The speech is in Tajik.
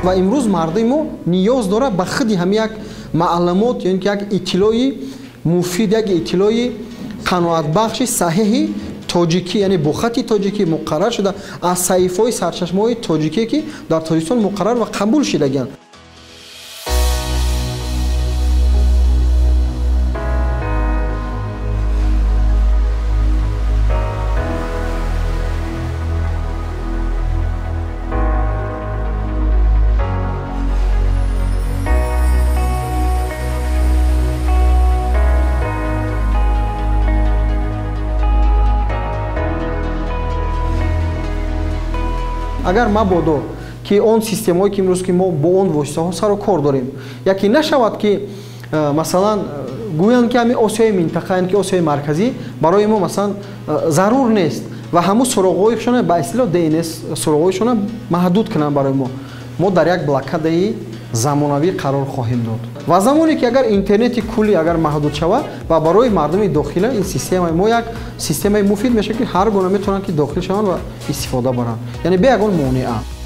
ва имрӯз марди мо ниёз дорад ба худи ҳам як маълумот яъне ки як иттилои муфид, як иттилои қаноатбахши саҳиҳи тоҷикӣ, яъне бо хати тоҷикӣ муқаррар шуда аз саҳифаҳои сарчашмаҳои тоҷикие ки дар Тоҷикистон муқаррар ва қабул шудагиянд. агар мабодо ки он системаҳое ки имрӯз ки мо бо он воситаҳо сару кор дорем, яке нашавад ки масалан гӯянд ки ҳами осиёи минтақаанд ки осиёи марказӣ барои мо масалан зарур нест ва ҳамун суроғҳоишона ба истилоҳ ДНС суроғҳоишона маҳдуд кунанд барои мо дар як блокадаи замонавӣ қарор хоҳем дод. Ва замоне ки агар интернети куллӣ агар маҳдуд шавад ва барои мардуми дохила ин системаи мо як системаи муфид мешавад ки ҳар гуна метавонанд ки дохил шаванд ва истифода баранд, яъне бе ягон монеа.